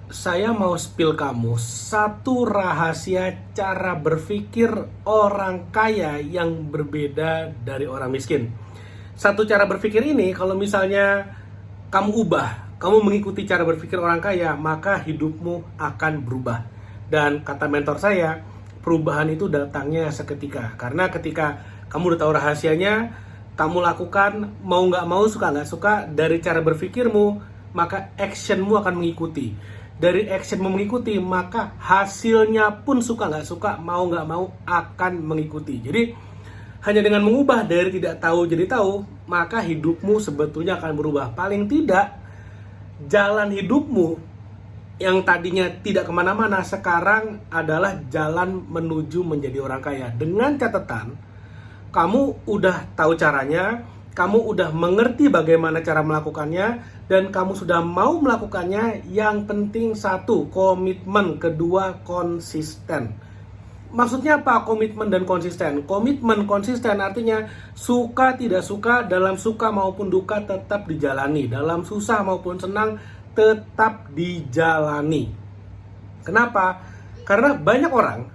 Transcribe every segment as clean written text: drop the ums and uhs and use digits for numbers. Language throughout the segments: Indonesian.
Saya mau spill kamu satu rahasia cara berpikir orang kaya yang berbeda dari orang miskin. Satu cara berpikir ini kalau misalnya kamu ubah, kamu mengikuti cara berpikir orang kaya, maka hidupmu akan berubah. Dan kata mentor saya, perubahan itu datangnya seketika. Karena ketika kamu udah tahu rahasianya, kamu lakukan, mau nggak mau, suka nggak suka, dari cara berpikirmu, maka actionmu akan mengikuti. Dari actionmu mengikuti, maka hasilnya pun suka nggak suka, mau nggak mau akan mengikuti. Jadi hanya dengan mengubah dari tidak tahu jadi tahu, maka hidupmu sebetulnya akan berubah. Paling tidak, jalan hidupmu yang tadinya tidak kemana-mana, sekarang adalah jalan menuju menjadi orang kaya. Dengan catatan, kamu udah tahu caranya, kamu udah mengerti bagaimana cara melakukannya, dan kamu sudah mau melakukannya. Yang penting satu, komitmen. Kedua, konsisten. Maksudnya apa komitmen dan konsisten? Komitmen konsisten artinya suka tidak suka, dalam suka maupun duka tetap dijalani, dalam susah maupun senang tetap dijalani. Kenapa? Karena banyak orang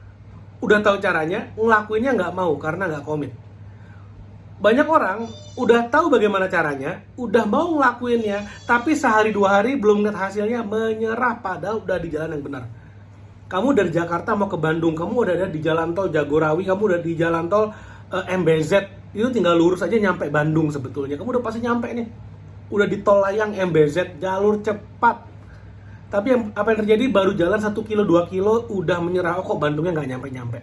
udah tahu caranya, ngelakuinnya nggak mau karena nggak komit. Banyak orang udah tahu bagaimana caranya, udah mau ngelakuinnya, tapi sehari dua hari belum lihat hasilnya, menyerah padahal udah di jalan yang benar. Kamu dari Jakarta mau ke Bandung, kamu udah ada di jalan tol Jagorawi, kamu udah di jalan tol MBZ, itu tinggal lurus aja nyampe Bandung sebetulnya. Kamu udah pasti nyampe nih. Udah di tol layang MBZ, jalur cepat. Tapi apa yang terjadi, baru jalan 1 kilo 2 kilo udah menyerah, kok Bandungnya nggak nyampe-nyampe.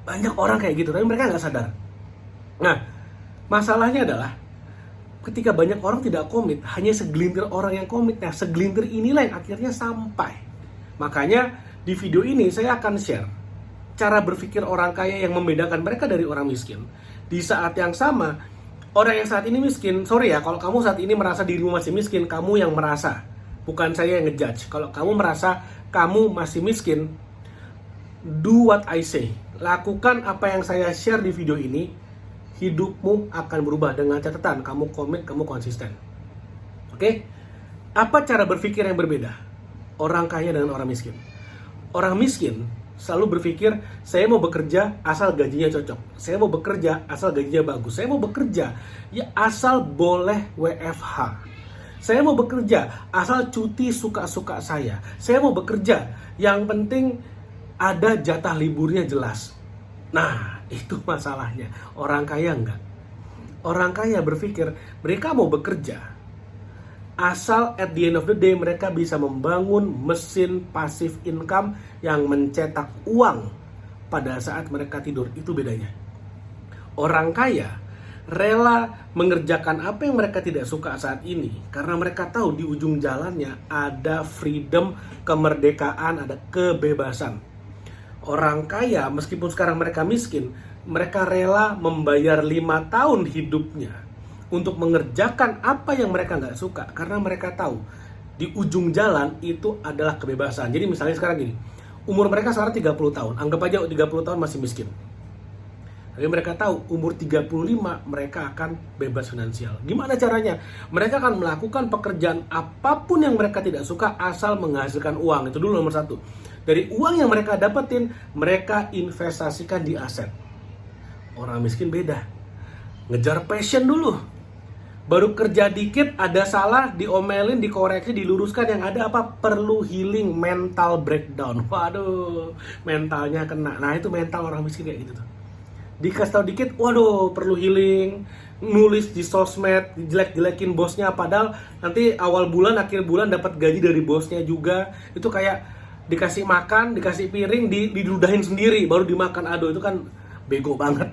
Banyak orang kayak gitu, tapi mereka nggak sadar. Nah, masalahnya adalah ketika banyak orang tidak komit, hanya segelintir orang yang komit. Nah, segelintir inilah yang akhirnya sampai. Makanya di video ini saya akan share cara berpikir orang kaya yang membedakan mereka dari orang miskin. Di saat yang sama, orang yang saat ini miskin, sorry ya, kalau kamu saat ini merasa dirimu masih miskin, kamu yang merasa, bukan saya yang ngejudge. Kalau kamu merasa kamu masih miskin, do what I say. Lakukan apa yang saya share di video ini, hidupmu akan berubah. Dengan catatan, kamu komit, kamu konsisten. Oke? Apa cara berpikir yang berbeda orang kaya dengan orang miskin? Orang miskin selalu berpikir, saya mau bekerja asal gajinya cocok. Saya mau bekerja asal gajinya bagus. Saya mau bekerja ya asal boleh WFH. Saya mau bekerja asal cuti suka-suka saya. Saya mau bekerja, yang penting ada jatah liburnya jelas. Nah, itu masalahnya. Orang kaya enggak. Orang kaya berpikir, mereka mau bekerja asal at the end of the day mereka bisa membangun mesin passive income yang mencetak uang pada saat mereka tidur. Itu bedanya. Orang kaya rela mengerjakan apa yang mereka tidak suka saat ini karena mereka tahu di ujung jalannya ada freedom, kemerdekaan, ada kebebasan. Orang kaya meskipun sekarang mereka miskin, mereka rela membayar 5 tahun hidupnya untuk mengerjakan apa yang mereka nggak suka karena mereka tahu di ujung jalan itu adalah kebebasan. Jadi misalnya sekarang gini, umur mereka sekarang 30 tahun, anggap aja 30 tahun masih miskin. Tapi mereka tahu umur 35 mereka akan bebas finansial. Gimana caranya? Mereka akan melakukan pekerjaan apapun yang mereka tidak suka asal menghasilkan uang. Itu dulu nomor satu. Dari uang yang mereka dapetin, mereka investasikan di aset. Orang miskin beda. Ngejar passion dulu. Baru kerja dikit, ada salah, diomelin, dikoreksi, diluruskan. Yang ada apa? Perlu healing, mental breakdown. Waduh, mentalnya kena. Nah, itu mental orang miskin kayak gitu tuh. Dikasih tau dikit, waduh, perlu healing, nulis di sosmed, jelek-jelekin bosnya, padahal nanti awal bulan, akhir bulan dapat gaji dari bosnya juga. Itu kayak dikasih makan, dikasih piring, diludahin sendiri, baru dimakan. Aduh, itu kan bego banget.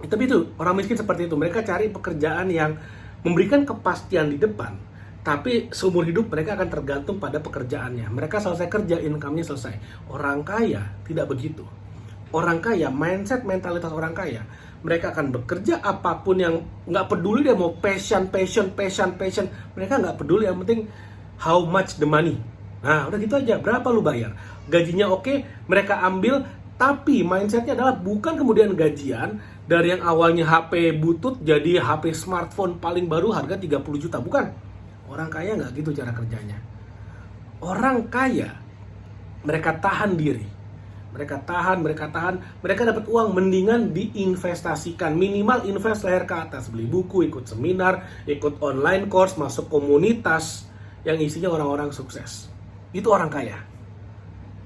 Tapi itu, orang miskin seperti itu. Mereka cari pekerjaan yang memberikan kepastian di depan, tapi seumur hidup mereka akan tergantung pada pekerjaannya. Mereka selesai kerja, income-nya selesai. Orang kaya tidak begitu. Orang kaya, mindset, mentalitas orang kaya, mereka akan bekerja apapun, yang nggak peduli dia mau passion. Mereka nggak peduli, yang penting how much the money. Nah, udah gitu aja, berapa lu bayar. Gajinya oke, mereka ambil. Tapi mindsetnya adalah bukan kemudian gajian dari yang awalnya HP butut jadi HP smartphone paling baru harga 30 juta. Bukan. Orang kaya nggak gitu cara kerjanya. Orang kaya, mereka tahan diri. Mereka tahan, mereka dapat uang mendingan diinvestasikan. Minimal invest leher ke atas, beli buku, ikut seminar, ikut online course, masuk komunitas yang isinya orang-orang sukses. Itu orang kaya.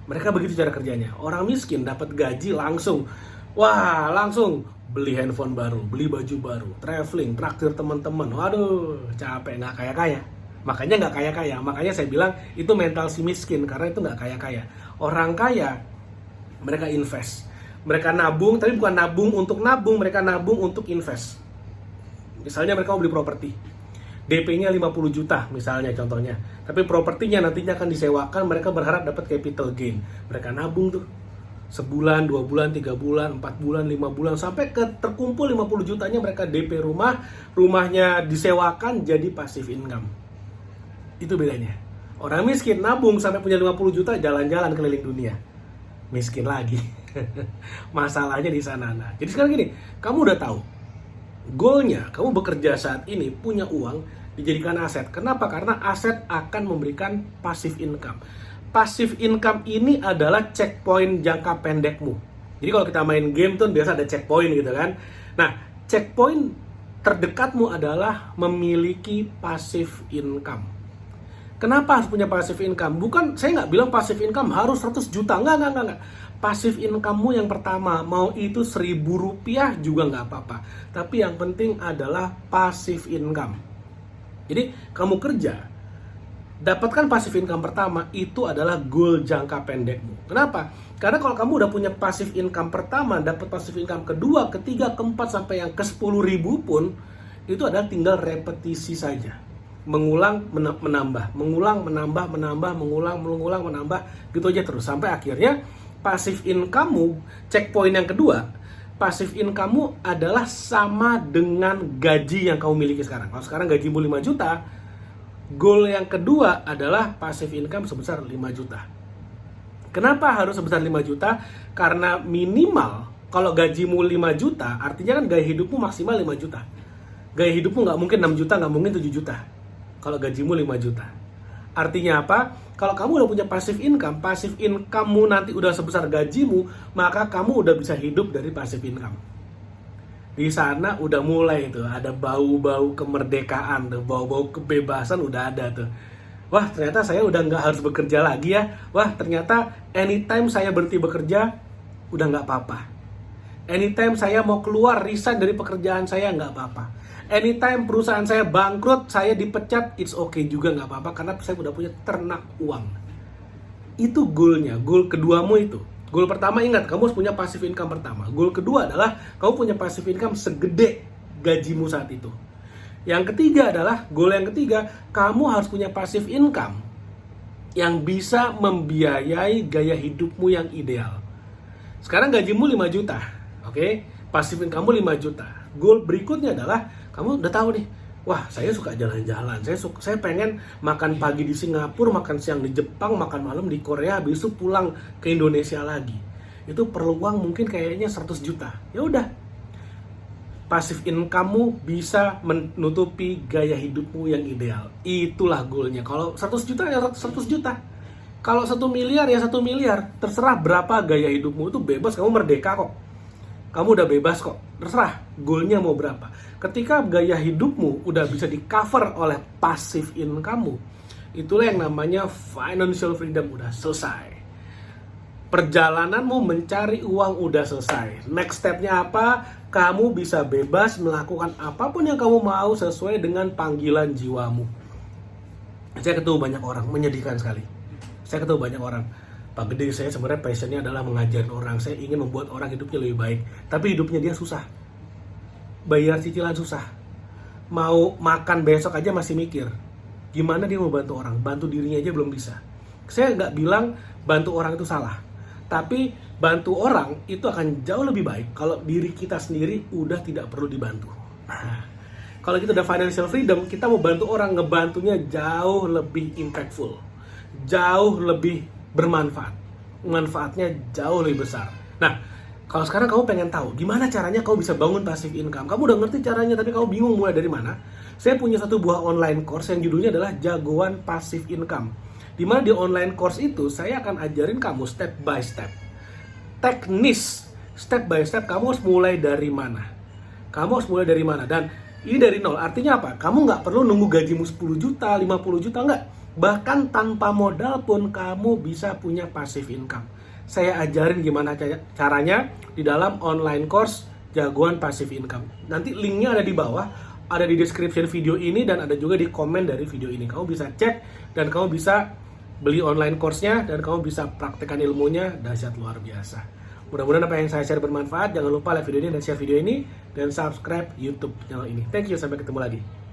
Mereka begitu cara kerjanya. Orang miskin dapat gaji langsung. Wah, langsung beli handphone baru, beli baju baru, traveling, traktir teman-teman. Waduh, capek, nggak kaya-kaya. Makanya nggak kaya-kaya. Makanya saya bilang itu mental si miskin, karena itu nggak kaya-kaya. Orang kaya, mereka invest. Mereka nabung, tapi bukan nabung untuk nabung, mereka nabung untuk invest. Misalnya mereka mau beli properti. DP-nya 50 juta misalnya contohnya. Tapi propertinya nantinya akan disewakan, mereka berharap dapat capital gain. Mereka nabung tuh. Sebulan, 2 bulan, 3 bulan, 4 bulan, 5 bulan, sampai terkumpul 50 jutanya mereka DP rumah, rumahnya disewakan jadi passive income. Itu bedanya. Orang miskin nabung sampai punya 50 juta jalan-jalan keliling dunia. Miskin lagi. Masalahnya di sana. Nah, jadi sekarang gini, kamu udah tahu goalnya, kamu bekerja saat ini punya uang dijadikan aset. Kenapa? Karena aset akan memberikan passive income. Passive income ini adalah checkpoint jangka pendekmu. Jadi kalau kita main game tuh biasa ada checkpoint gitu kan. Nah, checkpoint terdekatmu adalah memiliki passive income. Kenapa harus punya passive income? Bukan, saya nggak bilang passive income harus 100 juta. Enggak. Passive income-mu yang pertama, mau itu 1.000 rupiah juga nggak apa-apa. Tapi yang penting adalah passive income. Jadi, kamu kerja, dapatkan passive income pertama, itu adalah goal jangka pendekmu. Kenapa? Karena kalau kamu udah punya passive income pertama, dapat passive income kedua, ketiga, keempat, sampai yang ke 10.000 pun, itu adalah tinggal repetisi saja. Mengulang, menambah, mengulang, menambah, gitu aja terus. Sampai akhirnya passive income-mu, checkpoint yang kedua, passive income-mu adalah sama dengan gaji yang kamu miliki sekarang. Kalau sekarang gajimu 5 juta, goal yang kedua adalah passive income sebesar 5 juta. Kenapa harus sebesar 5 juta? Karena minimal, kalau gajimu 5 juta, artinya kan gaya hidupmu maksimal 5 juta. Gaya hidupmu nggak mungkin 6 juta, nggak mungkin 7 juta. Kalau gajimu 5 juta. Artinya apa? Kalau kamu udah punya passive income-mu nanti udah sebesar gajimu, maka kamu udah bisa hidup dari passive income. Di sana udah mulai tuh, ada bau-bau kemerdekaan tuh, bau-bau kebebasan udah ada tuh. Wah, ternyata saya udah nggak harus bekerja lagi ya. Wah, ternyata anytime saya berhenti bekerja, udah nggak apa-apa. Anytime saya mau keluar, resign dari pekerjaan saya, nggak apa-apa. Anytime perusahaan saya bangkrut, saya dipecat, it's okay juga, nggak apa-apa, karena saya udah punya ternak uang. Itu goalnya, goal keduamu itu. Goal pertama, ingat, kamu harus punya passive income pertama. Goal kedua adalah kamu punya passive income segede gajimu saat itu. Yang ketiga adalah, goal yang ketiga, kamu harus punya passive income yang bisa membiayai gaya hidupmu yang ideal. Sekarang gajimu 5 juta, oke? Passive income-mu 5 juta. Goal berikutnya adalah, kamu udah tahu nih, wah saya suka jalan-jalan, saya pengen makan pagi di Singapura, makan siang di Jepang, makan malam di Korea, habis itu pulang ke Indonesia lagi. Itu perlu uang mungkin kayaknya 100 juta. Ya udah, passive income-mu bisa menutupi gaya hidupmu yang ideal. Itulah goalnya. Kalau 100 juta ya 100 juta. Kalau 1 miliar ya 1 miliar. Terserah berapa gaya hidupmu, itu bebas, kamu merdeka kok. Kamu udah bebas kok, terserah goalnya mau berapa. Ketika gaya hidupmu udah bisa di cover oleh passive income-mu, itulah yang namanya financial freedom, udah selesai. Perjalananmu mencari uang udah selesai. Next step-nya apa? Kamu bisa bebas melakukan apapun yang kamu mau sesuai dengan panggilan jiwamu. Saya ketemu banyak orang, menyedihkan sekali. Saya ketemu banyak orang, Pak Gede, saya sebenarnya passionnya adalah mengajarin orang. Saya ingin membuat orang hidupnya lebih baik. Tapi hidupnya dia susah. Bayar cicilan susah. Mau makan besok aja masih mikir. Gimana dia mau bantu orang? Bantu dirinya aja belum bisa. Saya nggak bilang bantu orang itu salah. Tapi bantu orang itu akan jauh lebih baik kalau diri kita sendiri udah tidak perlu dibantu. Nah, kalau kita udah financial freedom, kita mau bantu orang, ngebantunya jauh lebih impactful. Jauh lebih bermanfaat, manfaatnya jauh lebih besar. Nah, kalau sekarang kamu pengen tahu gimana caranya kamu bisa bangun passive income, kamu udah ngerti caranya tapi kamu bingung mulai dari mana, Saya punya satu buah online course yang judulnya adalah Jagoan Passive Income. Dimana di online course itu saya akan ajarin kamu step by step, teknis, step by step kamu harus mulai dari mana. Dan ini dari nol, artinya apa? Kamu nggak perlu nunggu gajimu 10 juta, 50 juta, nggak. Bahkan tanpa modal pun kamu bisa punya passive income. Saya ajarin gimana caranya di dalam online course Jagoan Passive Income. Nanti linknya ada di bawah, ada di description video ini, dan ada juga di komen dari video ini. Kamu bisa cek dan kamu bisa beli online course-nya dan kamu bisa praktekkan ilmunya, dahsyat luar biasa. Mudah-mudahan apa yang saya share bermanfaat. Jangan lupa like video ini dan share video ini dan subscribe YouTube channel ini. Thank you, sampai ketemu lagi.